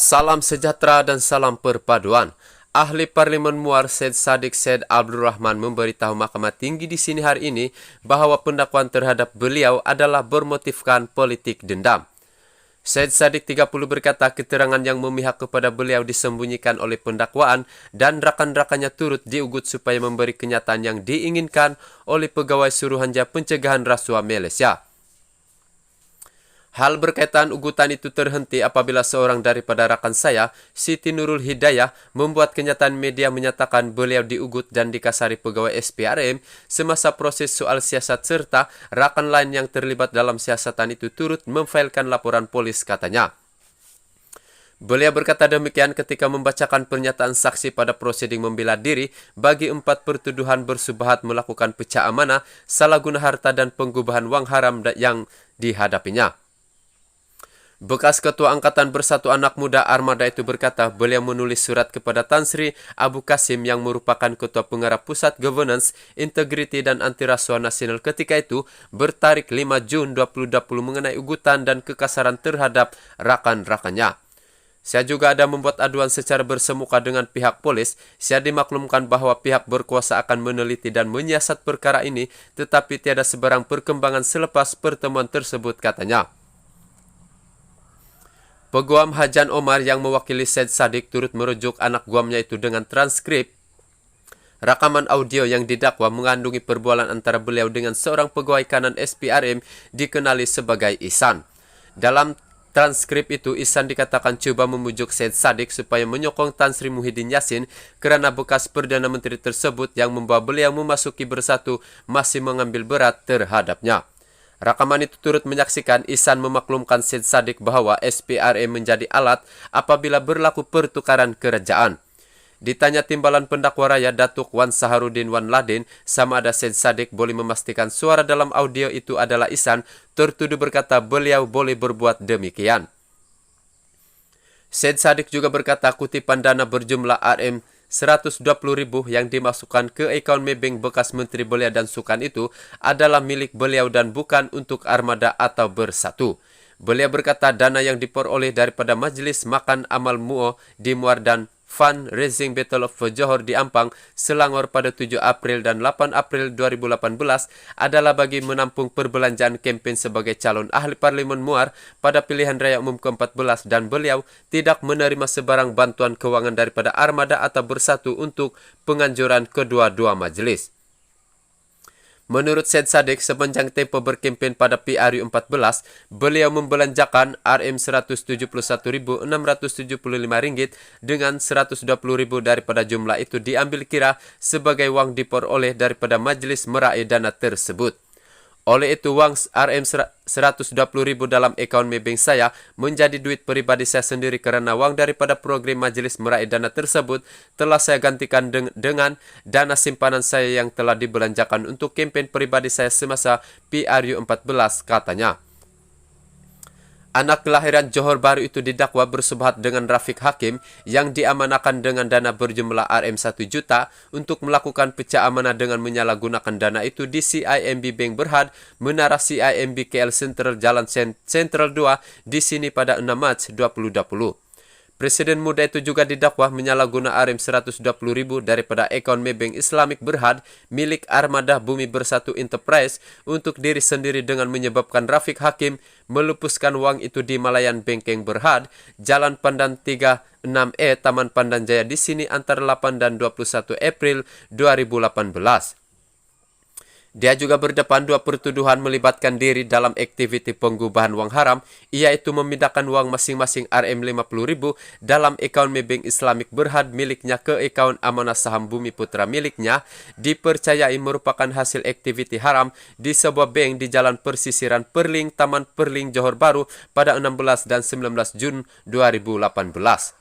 Salam sejahtera dan salam perpaduan. Ahli Parlimen Muar Syed Saddiq Syed Abdul Rahman memberitahu Mahkamah Tinggi di sini hari ini bahwa pendakwaan terhadap beliau adalah bermotifkan politik dendam. Syed Saddiq 30 berkata keterangan yang memihak kepada beliau disembunyikan oleh pendakwaan dan rakan-rakannya turut diugut supaya memberi kenyataan yang diinginkan oleh Pegawai Suruhanjaya Pencegahan Rasuah Malaysia. Hal berkaitan ugutan itu terhenti apabila seorang daripada rakan saya, Siti Nurul Hidayah, membuat kenyataan media menyatakan beliau diugut dan dikasari pegawai SPRM semasa proses soal siasat serta rakan lain yang terlibat dalam siasatan itu turut memfailkan laporan polis katanya. Beliau berkata demikian ketika membacakan pernyataan saksi pada proseding membela diri bagi 4 pertuduhan bersubhat melakukan pecah amanah, salah guna harta dan penggubahan wang haram yang dihadapinya. Bekas Ketua Angkatan Bersatu Anak Muda Armada itu berkata beliau menulis surat kepada Tan Sri Abu Kasim yang merupakan Ketua Pengarah Pusat Governance, Integriti dan Anti Rasuah Nasional ketika itu bertarik 5 Jun 2020 mengenai ugutan dan kekasaran terhadap rakan-rakannya. Saya juga ada membuat aduan secara bersemuka dengan pihak polis. Saya dimaklumkan bahwa pihak berkuasa akan meneliti dan menyiasat perkara ini, tetapi tiada sebarang perkembangan selepas pertemuan tersebut katanya. Peguam Hajan Omar yang mewakili Syed Saddiq turut merujuk anak guamnya itu dengan transkrip rakaman audio yang didakwa mengandungi perbualan antara beliau dengan seorang pegawai kanan SPRM dikenali sebagai Ihsan. Dalam transkrip itu, Ihsan dikatakan coba memujuk Syed Saddiq supaya menyokong Tan Sri Muhyiddin Yassin kerana bekas Perdana Menteri tersebut yang membawa beliau memasuki Bersatu masih mengambil berat terhadapnya. Rakaman itu turut menyaksikan Ihsan memaklumkan Syed Saddiq bahwa SPRM menjadi alat apabila berlaku pertukaran kerajaan. Ditanya timbalan pendakwa raya Datuk Wan Saharudin Wan Ladin sama ada Syed Saddiq boleh memastikan suara dalam audio itu adalah Ihsan, tertuduh berkata beliau boleh berbuat demikian. Syed Saddiq juga berkata kutipan dana berjumlah RM 120.000 yang dimasukkan ke akaun Maybank bekas Menteri Belia dan Sukan itu adalah milik beliau dan bukan untuk Armada atau Bersatu. Beliau berkata dana yang diperoleh daripada Majlis Makan Amal Muo di Muar dan Fundraising Battle of Johor di Ampang, Selangor pada 7 April dan 8 April 2018 adalah bagi menampung perbelanjaan kempen sebagai calon ahli Parlimen Muar pada pilihan raya umum ke-14 dan beliau tidak menerima sebarang bantuan kewangan daripada Armada atau Bersatu untuk penganjuran kedua-dua majlis. Menurut Syed Saddiq, sepanjang tempoh berkempen pada PRU 14, beliau membelanjakan RM171.675 dengan 120.000 daripada jumlah itu diambil kira sebagai wang diperoleh daripada Majlis Meraih dana tersebut. Oleh itu, wang RM120.000 dalam akaun Maybank saya menjadi duit pribadi saya sendiri kerana wang daripada program Majlis Meraih dana tersebut telah saya gantikan dengan dana simpanan saya yang telah dibelanjakan untuk kempen pribadi saya semasa PRU 14, katanya. Anak kelahiran Johor Bahru itu didakwa bersubhat dengan Rafiq Hakim yang diamanakan dengan dana berjumlah RM 1 juta untuk melakukan pecah amanah dengan menyalahgunakan dana itu di CIMB Bank Berhad, Menara CIMB KL Central Jalan Central 2 di sini pada 6 Mac 2020. Presiden muda itu juga didakwa menyalahguna RM120.000 daripada akaun Maybank Islamic Berhad milik Armada Bumi Bersatu Enterprise untuk diri sendiri dengan menyebabkan Rafiq Hakim melupuskan wang itu di Malayan Bengkeng Berhad, Jalan Pandan 36E, Taman Pandan Jaya di sini antara 8 dan 21 April 2018. Dia juga berdepan 2 pertuduhan melibatkan diri dalam aktiviti penggubahan wang haram, iaitu memindahkan wang masing-masing RM50.000 dalam akaun Maybank Islamic Berhad miliknya ke akaun Amanah Saham Bumi Putra miliknya, dipercayai merupakan hasil aktiviti haram di sebuah bank di Jalan Persisiran Perling, Taman Perling, Johor Bahru pada 16 dan 19 Jun 2018.